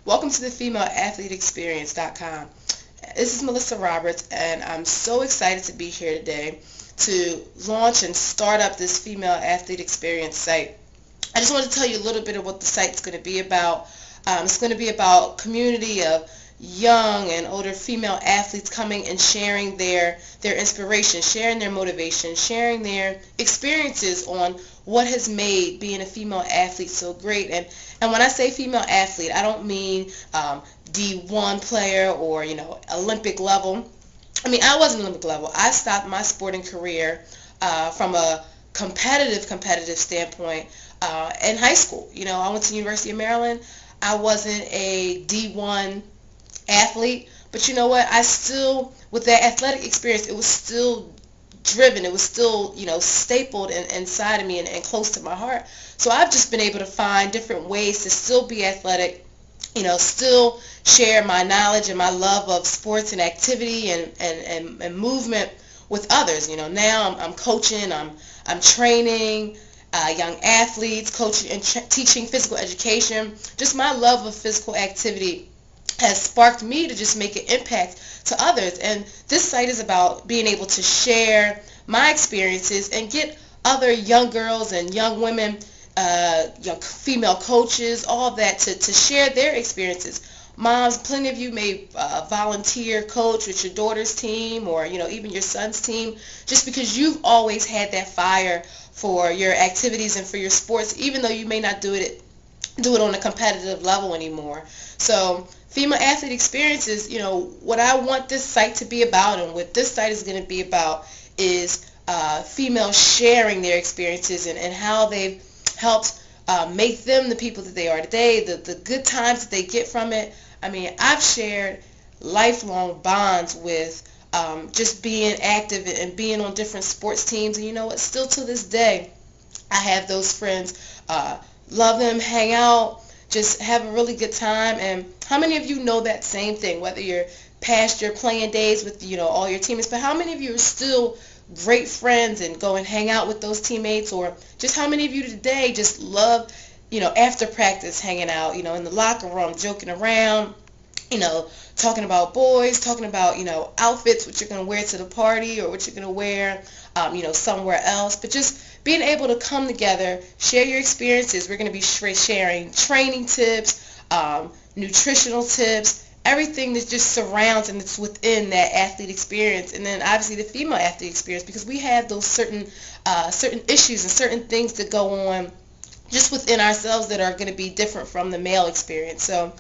Welcome to the female athlete experience.com. This is Melissa Roberts, and I'm so excited to be here today to launch and start up this female athlete experience site. I just want to tell you a little bit of what the site's going to be about. It's going to be about community of young and older female athletes coming and sharing their inspiration, sharing their motivation, sharing their experiences on what has made being a female athlete so great. And when I say female athlete, I don't mean D1 player or Olympic level. I mean, I wasn't Olympic level. I stopped my sporting career from a competitive standpoint in high school. I went to the University of Maryland. I wasn't a D1 athlete, but you know what? I still, with that athletic experience, it was still driven. It was still, stapled inside of me and close to my heart. So I've just been able to find different ways to still be athletic, still share my knowledge and my love of sports and activity and movement with others. Now I'm coaching, I'm training young athletes, coaching and teaching physical education. Just my love of physical activity has sparked me to just make an impact to others. And this site is about being able to share my experiences and get other young girls and young women, young female coaches, all of that to share their experiences. Moms, plenty of you may volunteer, coach with your daughter's team or even your son's team, just because you've always had that fire for your activities and for your sports, even though you may not do it on a competitive level anymore. So female athlete experiences, what I want this site to be about and what this site is going to be about is females sharing their experiences and how they've helped make them the people that they are today, the good times that they get from it. I mean, I've shared lifelong bonds with just being active and being on different sports teams. And you know what? Still to this day, I have those friends. Love them, hang out, just have a really good time. And how many of you know that same thing, whether you're past your playing days with all your teammates, but how many of you are still great friends and go and hang out with those teammates? Or just how many of you today just love after practice hanging out in the locker room, joking around, talking about boys, talking about outfits, what you're going to wear to the party or what you're going to wear somewhere else. But just being able to come together, share your experiences. We're going to be sharing training tips, nutritional tips, everything that just surrounds and it's within that athlete experience. And then obviously the female athlete experience, because we have those certain issues and certain things that go on just within ourselves that are going to be different from the male experience. So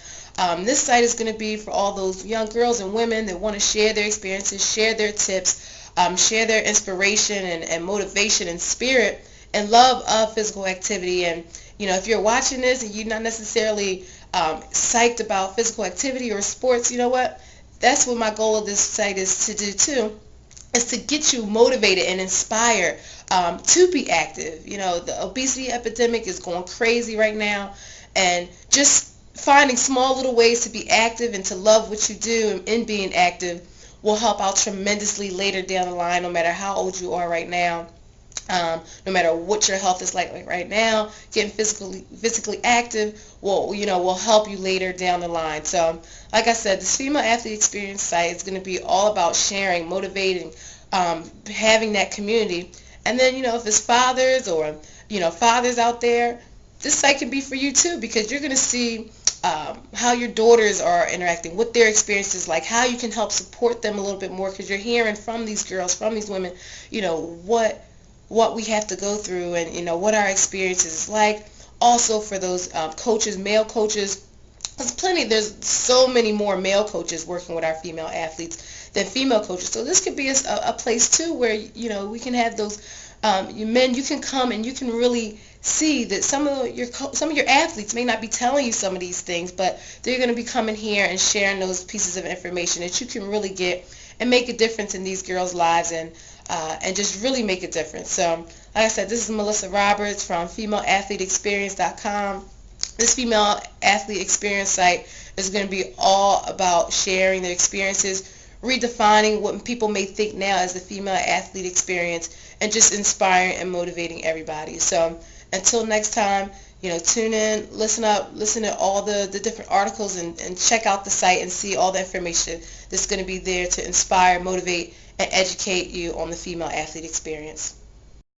this site is going to be for all those young girls and women that want to share their experiences, share their tips, share their inspiration and motivation and spirit and love of physical activity. And if you're watching this and you're not necessarily psyched about physical activity or sports, you know what? That's what my goal of this site is to do too, is to get you motivated and inspired to be active. The obesity epidemic is going crazy right now, and just finding small little ways to be active and to love what you do in being active will help out tremendously later down the line, no matter how old you are right now. No matter what your health is like right now, getting physically active will help you later down the line. So, like I said, this female athlete experience site is going to be all about sharing, motivating, having that community. And then, if it's fathers or fathers out there, this site can be for you too, because you're going to see how your daughters are interacting, what their experience is like, how you can help support them a little bit more, because you're hearing from these girls, from these women, what we have to go through and what our experience is like. Also for those coaches, male coaches, there's so many more male coaches working with our female athletes than female coaches. So this could be a place too where we can have those men. You can come and you can really see that some of your athletes may not be telling you some of these things, but they're going to be coming here and sharing those pieces of information that you can really get and make a difference in these girls' lives and just really make a difference. So, like I said, this is Melissa Roberts from femaleathleteexperience.com. This female athlete experience site is going to be all about sharing their experiences, redefining what people may think now as the female athlete experience, and just inspiring and motivating everybody. So until next time, tune in, listen up, listen to all the different articles, and check out the site and see all the information that's going to be there to inspire, motivate, and educate you on the female athlete experience.